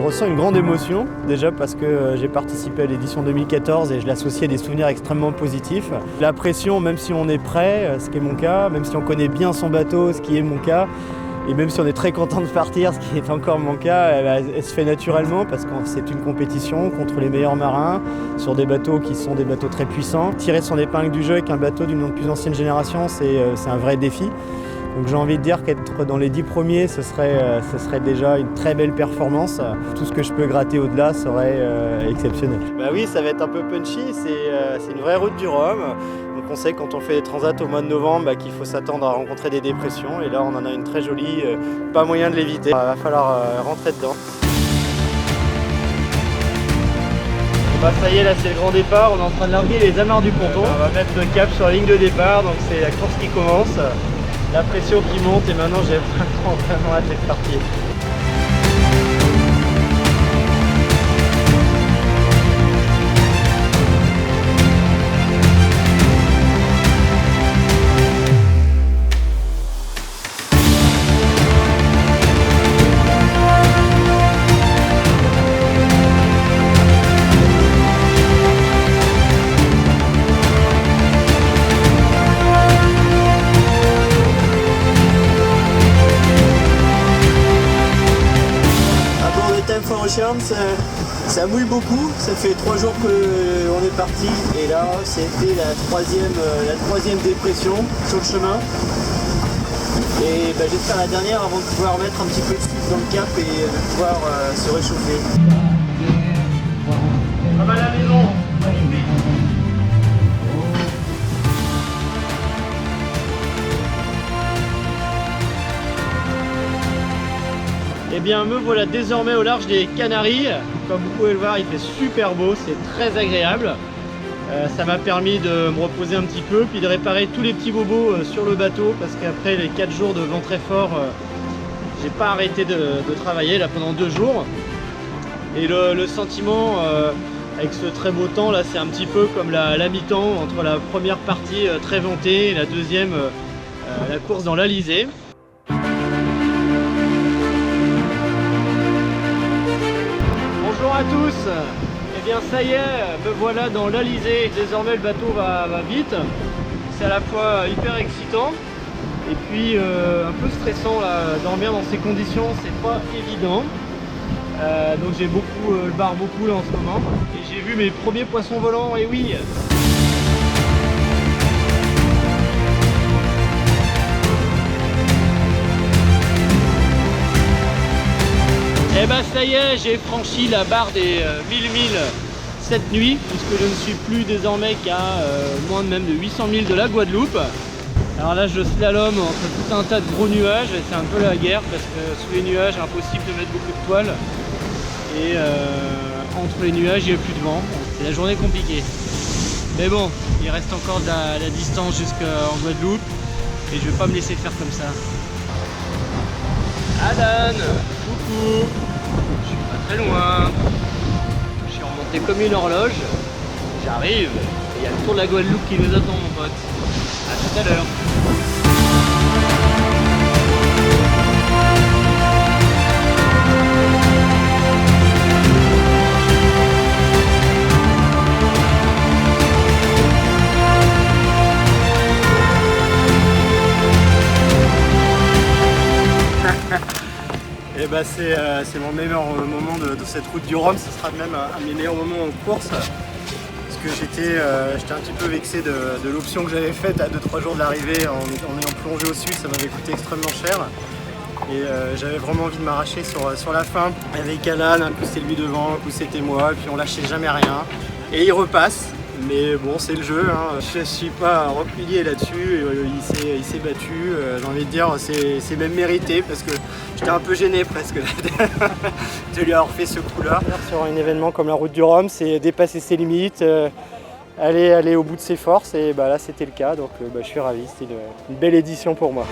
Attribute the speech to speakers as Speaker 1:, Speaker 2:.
Speaker 1: ressens une grande émotion, déjà parce que j'ai participé à l'édition 2014 et je l'associe à des souvenirs extrêmement positifs. La pression, même si on est prêt, ce qui est mon cas, même si on connaît bien son bateau, ce qui est mon cas, et même si on est très content de partir, ce qui est encore mon cas, elle se fait naturellement parce que c'est une compétition contre les meilleurs marins sur des bateaux qui sont des bateaux très puissants. Tirer son épingle du jeu avec un bateau d'une plus ancienne génération, c'est un vrai défi. Donc j'ai envie de dire qu'être dans les 10 premiers, ce serait déjà une très belle performance. Tout ce que je peux gratter au-delà serait exceptionnel. Bah oui, ça va être un peu punchy, c'est une vraie route du Rhum. Donc on sait quand on fait des transats au mois de novembre qu'il faut s'attendre à rencontrer des dépressions. Et là on en a une très jolie, pas moyen de l'éviter. Il va falloir rentrer dedans. Bah ça y est, là c'est le grand départ, on est en train de larguer les amarres du ponton. On va mettre le cap sur la ligne de départ, donc c'est la course qui commence. La pression qui monte et maintenant j'ai vraiment hâte d'être parti. Ça mouille beaucoup, ça fait 3 jours qu'on est parti et là c'était la troisième dépression sur le chemin. Et j'espère la dernière avant de pouvoir mettre un petit peu de sucre dans le cap et de pouvoir se réchauffer. Comme à la maison. Eh bien me voilà désormais au large des Canaries. Comme vous pouvez le voir, il fait super beau, c'est très agréable. Ça m'a permis de me reposer un petit peu, puis de réparer tous les petits bobos sur le bateau, parce qu'après les 4 jours de vent très fort, j'ai pas arrêté de travailler là pendant 2 jours. Et le sentiment avec ce très beau temps là, c'est un petit peu comme la mi-temps entre la première partie très ventée et la deuxième, la course dans l'Alizé. Bonjour à tous. Eh bien ça y est, me voilà dans l'Alizé. Désormais le bateau va vite. C'est à la fois hyper excitant et puis un peu stressant là. Dormir dans ces conditions, c'est pas évident. Donc j'ai le bar beaucoup là en ce moment. Et j'ai vu mes premiers poissons volants, et oui. Et bah ça y est, j'ai franchi la barre des 1000 milles cette nuit, puisque je ne suis plus désormais qu'à moins de 800 milles de la Guadeloupe. Alors là je slalom entre tout un tas de gros nuages et c'est un peu la guerre parce que sous les nuages impossible de mettre beaucoup de toile et entre les nuages il n'y a plus de vent. C'est la journée compliquée. Mais bon, il reste encore de la distance jusqu'en Guadeloupe et je vais pas me laisser faire comme ça. Alan, coucou, je suis pas très loin, je suis remonté comme une horloge, j'arrive, et il y a le tour de la Guadeloupe qui nous attend mon pote, à tout à l'heure. Et bah c'est mon meilleur moment de cette route du Rhum, ce sera même un de mes meilleurs moments en course. Parce que j'étais un petit peu vexé de l'option que j'avais faite à 2-3 jours de l'arrivée en ayant plongé au sud, ça m'avait coûté extrêmement cher. Et j'avais vraiment envie de m'arracher sur la fin. Avec Alan, un coup c'était lui devant, un coup c'était moi, et puis on lâchait jamais rien. Et il repasse. Mais bon, c'est le jeu, hein. Je ne suis pas replié là-dessus, il s'est battu, j'ai envie de dire, c'est même mérité parce que j'étais un peu gêné presque de lui avoir fait ce coup-là. Sur un événement comme la route du Rhum, c'est dépasser ses limites, aller au bout de ses forces et là c'était le cas, donc je suis ravi, c'était une belle édition pour moi.